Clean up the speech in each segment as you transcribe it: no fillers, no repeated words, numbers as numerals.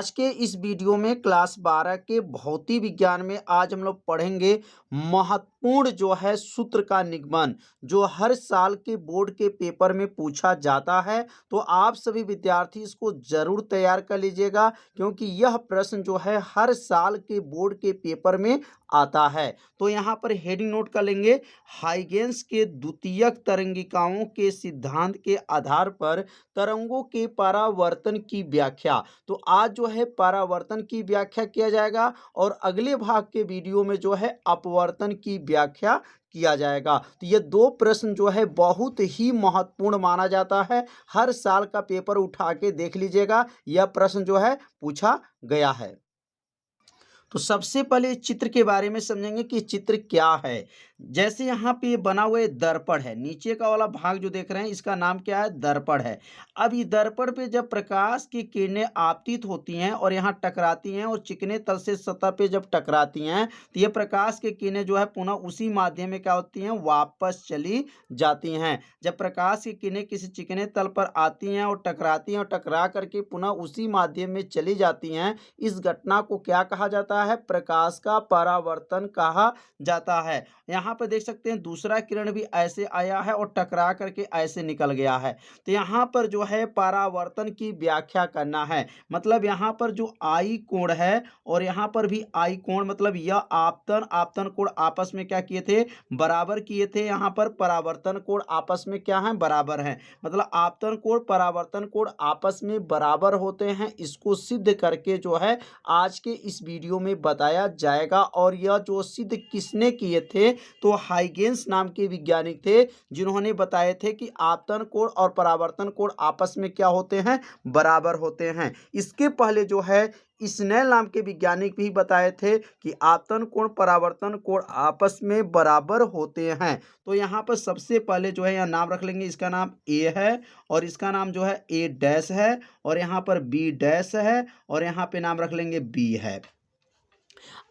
आज के इस वीडियो में क्लास 12 के भौतिक विज्ञान में आज हम लोग पढ़ेंगे महत्वपूर्ण जो है सूत्र का निगमन, जो हर साल के बोर्ड के पेपर में पूछा जाता है। तो आप सभी विद्यार्थी इसको जरूर तैयार कर लीजिएगा, क्योंकि यह प्रश्न जो है हर साल के बोर्ड के पेपर में आता है। तो यहाँ पर हेडिंग नोट कर लेंगे, हाइगेंस के द्वितीयक तरंगिकाओं के सिद्धांत के आधार पर तरंगों के परावर्तन की व्याख्या। तो आज जो है परावर्तन की व्याख्या किया जाएगा और अगले भाग के वीडियो में जो है अपवर्तन की व्याख्या किया जाएगा। तो ये दो प्रश्न जो है बहुत ही महत्वपूर्ण माना जाता है। हर साल का पेपर उठा के देख लीजिएगा, यह प्रश्न जो है पूछा गया है। तो सबसे पहले चित्र के बारे में समझेंगे कि चित्र क्या है। जैसे यहाँ पे बना हुआ दर्पण है, नीचे का वाला भाग जो देख रहे हैं इसका नाम क्या है, दर्पण है। अब ये दर्पण पे जब प्रकाश की किरणें आपतित होती हैं और यहाँ टकराती हैं और चिकने तल से सतह पे जब टकराती हैं, तो ये प्रकाश की किरणें जो है पुनः उसी माध्यम में क्या होती हैं, वापस चली जाती हैं। जब प्रकाश की किरणें किसी चिकने तल पर आती हैं और टकराती हैं और टकरा करके पुनः उसी माध्यम में चली जाती हैं, इस घटना को क्या कहा जाता है, प्रकाश का परावर्तन कहा जाता है। यहाँ पर देख सकते हैं दूसरा किरण भी ऐसे आया है और टकरा करके ऐसे निकल गया है। तो यहाँ पर जो है परावर्तन की व्याख्या करना है, मतलब यहाँ पर जो आई कोण है और यहाँ पर भी आई कोण, मतलब यह आपतन कोण आपस में क्या किए थे, बराबर किए थे। यहाँ पर परावर्तन कोण आपस में क्या है, बराबर है। मतलब आपतन कोण परावर्तन कोण आपस में बराबर होते हैं। इसको सिद्ध करके जो है आज के इस वीडियो में बताया जाएगा। और यह जो सिद्ध किसने किए थे, तो हाइगेंस नाम के वैज्ञानिक थे, जिन्होंने बताए थे कि आपतन कोण और परावर्तन कोण आपस में क्या होते हैं, बराबर होते हैं। इसके पहले जो है स्नेल नाम के वैज्ञानिक भी बताए थे कि आपतन कोण परावर्तन कोण आपस में बराबर होते हैं। तो यहाँ पर सबसे पहले जो है यहाँ नाम रख लेंगे, इसका नाम ए है और इसका नाम जो है ए डैश है और यहाँ पर बी डैश है और यहाँ पे नाम रख लेंगे बी है।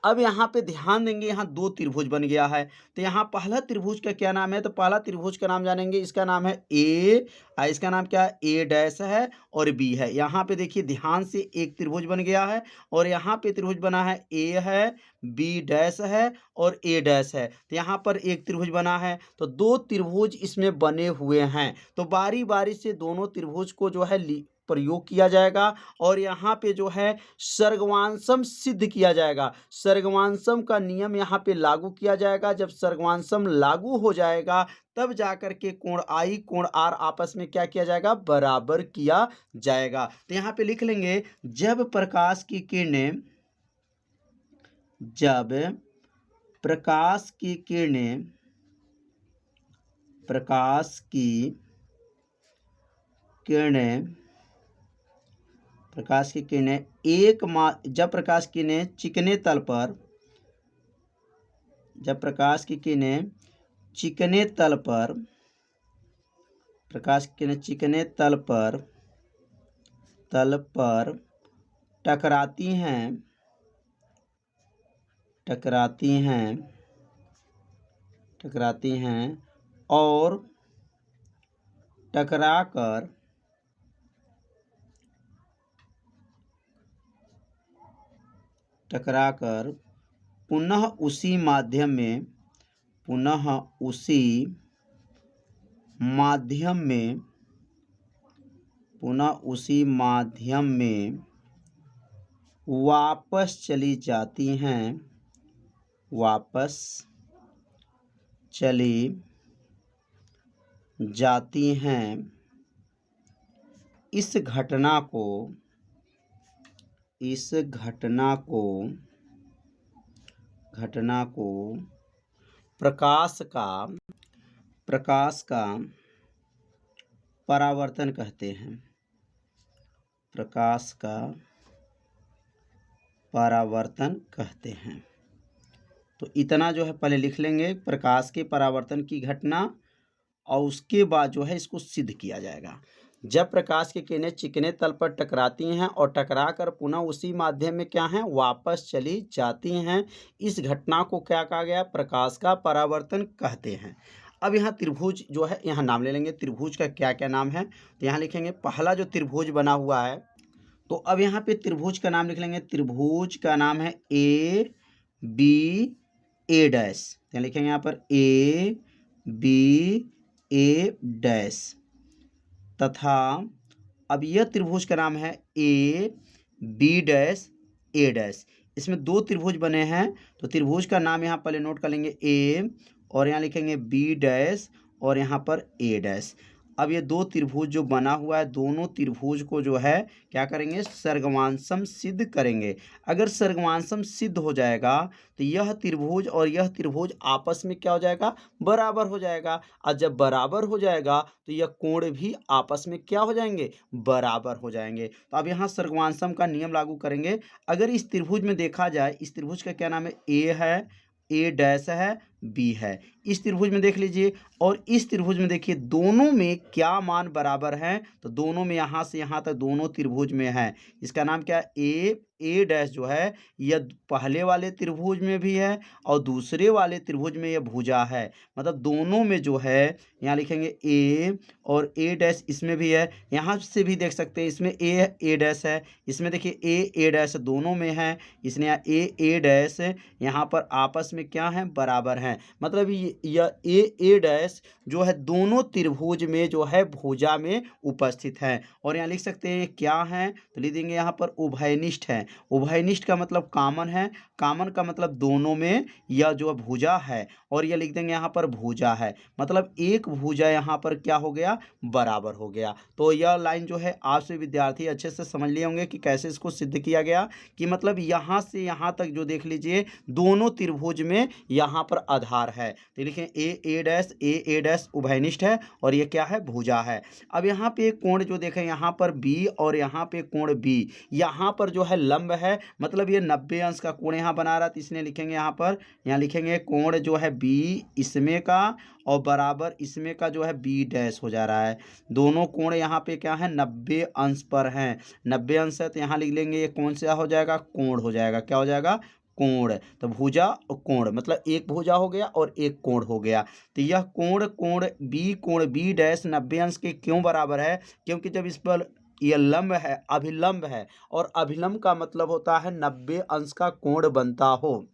अब यहाँ पे ध्यान देंगे, यहाँ दो त्रिभुज बन गया है। तो यहाँ पहला त्रिभुज का क्या नाम है, तो पहला त्रिभुज का नाम जानेंगे, इसका नाम है ए, इसका नाम क्या है, ए डैश है और बी है। यहाँ पे देखिए ध्यान से, एक त्रिभुज बन गया है और यहाँ पे त्रिभुज बना है, ए है, बी डैश है और ए डैश है। तो यहाँ पर एक त्रिभुज बना है, तो दो त्रिभुज इसमें बने हुए हैं। तो बारी बारी से दोनों त्रिभुज को जो है प्रयोग किया जाएगा और यहाँ पे जो है सर्गवांशम सिद्ध किया जाएगा। सर्गवांशम का नियम यहाँ पे लागू किया जाएगा। जब सर्गवांशम लागू हो जाएगा तब जाकर के कोण आई कोण आर आपस में क्या किया जाएगा, बराबर किया जाएगा। तो यहाँ पे लिख लेंगे, जब प्रकाश की किरणें जब प्रकाश की किरणें चिकने तल पर टकराती हैं और टकराकर पुनः उसी माध्यम में वापस चली जाती हैं, इस घटना को प्रकाश का परावर्तन कहते हैं। तो इतना जो है पहले लिख लेंगे, प्रकाश के परावर्तन की घटना, और उसके बाद जो है इसको सिद्ध किया जाएगा। जब प्रकाश की किरणें चिकने तल पर टकराती हैं और टकराकर पुनः उसी माध्यम में क्या है, वापस चली जाती हैं, इस घटना को क्या कहा गया, प्रकाश का परावर्तन कहते हैं। अब यहाँ त्रिभुज जो है, यहाँ नाम ले लेंगे त्रिभुज का क्या क्या नाम है। तो यहाँ लिखेंगे, पहला जो त्रिभुज बना हुआ है, तो अब यहाँ पे त्रिभुज का नाम लिख लेंगे। त्रिभुज का नाम है ए बी ए डैश, क्या लिखेंगे यहाँ पर ए बी ए डैश, तथा अब यह त्रिभुज का नाम है A B dash A dash. इसमें दो त्रिभुज बने हैं, तो त्रिभुज का नाम यहाँ पहले नोट कर लेंगे ए, और यहाँ लिखेंगे बी डैश, और यहाँ पर ए डैश। अब ये दो त्रिभुज जो बना हुआ है, दोनों त्रिभुज को जो है क्या करेंगे, सर्गवांशम सिद्ध करेंगे। अगर सर्गवांशम सिद्ध हो जाएगा तो यह त्रिभुज और यह त्रिभुज आपस में क्या हो जाएगा, बराबर हो जाएगा। और जब बराबर हो जाएगा तो यह कोण भी आपस में क्या हो जाएंगे, बराबर हो जाएंगे। तो अब यहाँ सर्गवांशम का नियम लागू करेंगे। अगर इस त्रिभुज में देखा जाए, इस त्रिभुज का क्या नाम है, ए है, ए डैश है, बी है। इस त्रिभुज में देख लीजिए, और इस त्रिभुज में देखिए दोनों में क्या मान बराबर हैं, तो दोनों में यहाँ से यहाँ तक दोनों त्रिभुज में है। इसका नाम क्या है, ए डैश जो है यह पहले वाले त्रिभुज में भी है और दूसरे वाले त्रिभुज में यह भुजा है। मतलब दोनों में जो है, यहाँ लिखेंगे ए, और ए डैश इसमें भी है। यहाँ से भी देख सकते हैं, इसमें ए डैश है, इसमें देखिए ए डैश दोनों में है, इसलिए ए डैश यहाँ पर आपस में क्या है, बराबर हैं। मतलब यह ए डैश जो है दोनों त्रिभुज में जो है भुजा में उपस्थित है। और यहाँ लिख सकते हैं क्या है, तो लिख देंगे यहाँ पर उभयनिष्ठ है। उभयनिष्ठ का मतलब कॉमन है, कॉमन का मतलब दोनों में यह जो भुजा है, और यह लिख देंगे यहाँ पर भुजा है, मतलब एक भुजा यहाँ पर क्या हो गया, बराबर हो गया। तो यह लाइन जो है आपसे विद्यार्थी अच्छे से समझ लिए होंगे कि कैसे इसको सिद्ध किया गया, कि मतलब यहाँ से यहाँ तक जो देख लीजिए दोनों त्रिभुज में यहाँ पर आधार है। तो लिखें ए डैश उभयनिष्ठ है, और ये क्या है, भुजा है। अब यहाँ पे कोण जो देखें, यहाँ पर बी और यहाँ पे कोण बी, यहाँ पर जो है लंब है, मतलब ये 90 अंश का कोण यहाँ बना रहा है, तो इसलिए लिखेंगे यहाँ पर, यहाँ लिखेंगे कोण जो है बी इसमें का और बराबर इसमें का जो है बी डैश हो जा रहा है। दोनों कोण यहाँ पे क्या है, 90 अंश पर हैं। 90 अंश है तो यहाँ लिख लेंगे ये कौन सा हो जाएगा, कोण हो जाएगा। क्या हो जाएगा, कोण। तो भुजा और कोण, मतलब एक भुजा हो गया और एक कोण हो गया। तो यह कोण बी डैश 90 अंश के क्यों बराबर है, क्योंकि जब इस पर यह लंब है, अभिलंब है, और अभिलंब का मतलब होता है 90 अंश का कोण बनता हो।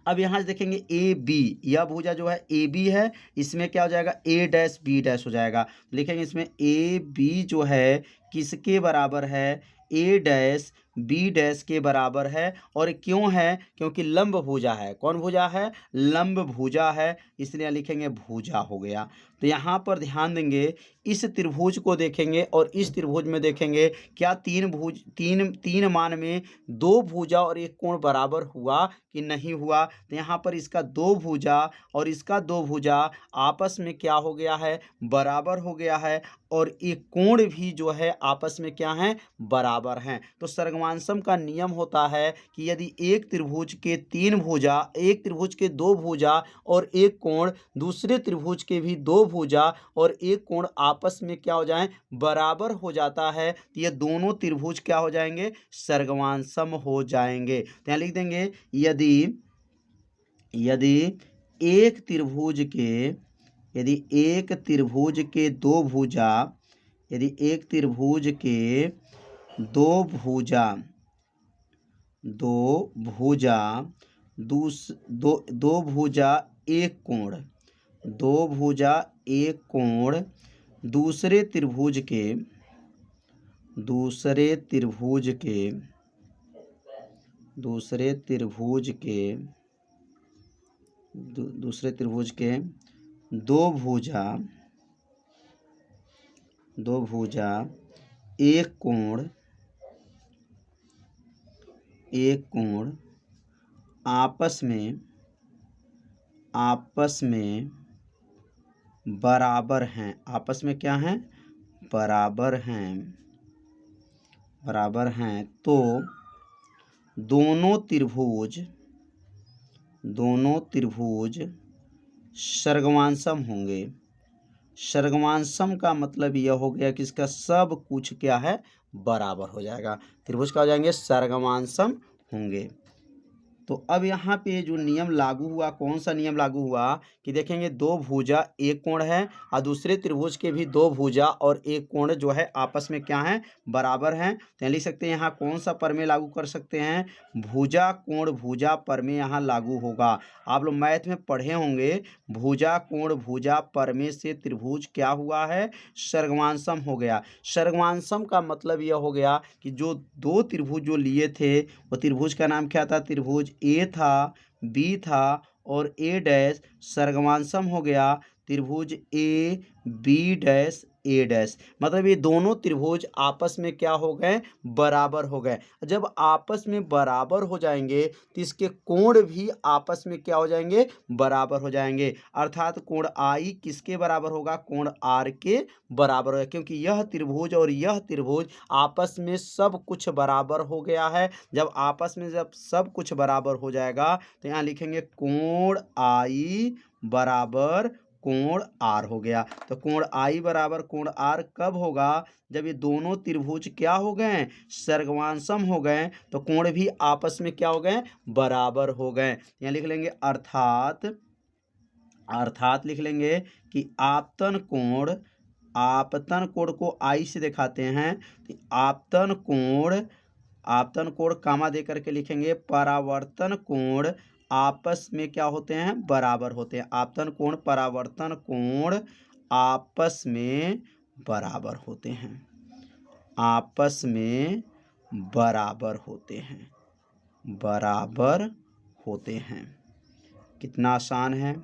अब यहाँ से देखेंगे ए बी, यह भुजा जो है ए बी है, इसमें क्या हो जाएगा, ए डैश बी डैश हो जाएगा। लिखेंगे इसमें ए बी जो है किसके बराबर है, ए डैश बी डैश के बराबर है। और क्यों है, क्योंकि लंब भुजा है। कौन भुजा है, लंब भुजा है, इसलिए लिखेंगे भुजा हो गया। तो यहाँ पर ध्यान देंगे, इस त्रिभुज को देखेंगे और इस त्रिभुज में देखेंगे, क्या तीन मान में दो भुजा और एक कोण बराबर हुआ कि नहीं हुआ। तो यहाँ पर इसका दो भुजा और इसका दो भुजा आपस में क्या हो गया है, बराबर हो गया है, और एक कोण भी जो है आपस में क्या है, बराबर हैं। तो सर्गवांशम का नियम होता है कि यदि एक त्रिभुज के तीन भुजा, एक त्रिभुज के दो भुजा और एक कोण, दूसरे त्रिभुज के भी दो भुजा और एक कोण आपस में क्या हो जाए, बराबर हो जाता है, तो ये दोनों त्रिभुज क्या हो जाएंगे, सर्गवांशम हो जाएंगे। तो यहाँ लिख देंगे, यदि एक त्रिभुज के दो भुजा, यदि एक त्रिभुज के दो भुजा एक कोण, दो भुजा एक कोण दूसरे त्रिभुज के दो भुजा एक कोण आपस में बराबर हैं। आपस में क्या हैं, बराबर हैं, तो दोनों त्रिभुज सर्गवांशम होंगे। सर्गवांशम का मतलब यह हो गया कि इसका सब कुछ क्या है, बराबर हो जाएगा। त्रिभुज क्या हो जाएंगे, सर्गवांशम होंगे। तो अब यहाँ पे जो नियम लागू हुआ, कौन सा नियम लागू हुआ कि देखेंगे दो भुजा एक कोण है और दूसरे त्रिभुज के भी दो भुजा और एक कोण जो है आपस में क्या है, बराबर हैं। तो यहाँ लिख सकते हैं, यहाँ कौन सा प्रमेय लागू कर सकते हैं, भुजा कोण भुजा प्रमेय यहाँ लागू होगा। आप लोग मैथ में पढ़े होंगे, भुजा कोण भुजा प्रमेय से त्रिभुज क्या हुआ है, सर्गवांशम हो गया। सर्गवांशम का मतलब यह हो गया कि जो दो त्रिभुज जो लिए थे वो त्रिभुज का नाम क्या था, त्रिभुज ए था, बी था और ए डैश, सर्गवांशम हो गया त्रिभुज A B dash A dash. मतलब ये दोनों त्रिभुज आपस में क्या हो गए, बराबर हो गए। जब आपस में बराबर हो जाएंगे तो इसके कोण भी आपस में क्या हो जाएंगे, बराबर हो जाएंगे। अर्थात कोण आई किसके बराबर होगा, कोण आर के बराबर होगा, क्योंकि यह त्रिभुज और यह त्रिभुज आपस में सब कुछ बराबर हो गया है। जब आपस में जब सब कुछ बराबर हो जाएगा तो यहाँ लिखेंगे कोण आई बराबर कोण आर हो गया। तो कोण आई बराबर कोण आर कब होगा, जब ये दोनों त्रिभुज क्या हो गए, सर्गवांशम हो गए, तो कोण भी आपस में क्या हो गए, बराबर हो गए। यहाँ लिख लेंगे अर्थात, अर्थात लिख लेंगे कि आपतन कोण, आपतन कोण को आई से दिखाते हैं तो आपतन कोण, आपतन कोण कामा दे करके लिखेंगे, परावर्तन कोण आपस में क्या होते हैं, बराबर होते हैं। आपतन कोण परावर्तन कोण आपस में बराबर होते हैं, आपस में बराबर होते हैं, बराबर होते हैं। कितना आसान है।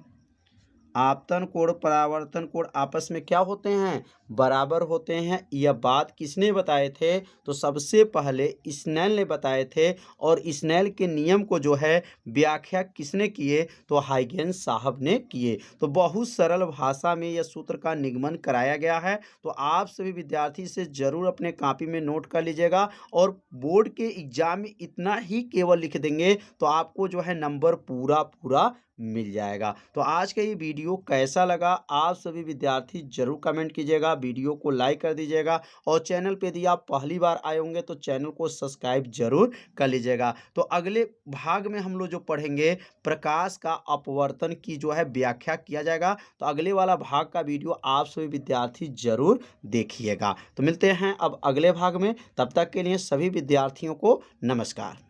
आपतन कोण परावर्तन कोण आपस में क्या होते हैं, बराबर होते हैं। यह बात किसने बताए थे, तो सबसे पहले स्नेल ने बताए थे। और स्नेल के नियम को जो है व्याख्या किसने किए, तो हाइगेंस साहब ने किए। तो बहुत सरल भाषा में यह सूत्र का निगमन कराया गया है। तो आप सभी विद्यार्थी से जरूर अपने कॉपी में नोट कर लीजिएगा और बोर्ड के एग्जाम में इतना ही केवल लिख देंगे तो आपको जो है नंबर पूरा पूरा मिल जाएगा। तो आज का ये वीडियो कैसा लगा, आप सभी विद्यार्थी जरूर कमेंट कीजिएगा, वीडियो को लाइक कर दीजिएगा और चैनल पे यदि आप पहली बार आए होंगे तो चैनल को सब्सक्राइब जरूर कर लीजिएगा। तो अगले भाग में हम लोग जो पढ़ेंगे प्रकाश का अपवर्तन की जो है व्याख्या किया जाएगा। तो अगले वाला भाग का वीडियो आप सभी विद्यार्थी जरूर देखिएगा। तो मिलते हैं अब अगले भाग में, तब तक के लिए सभी विद्यार्थियों को नमस्कार।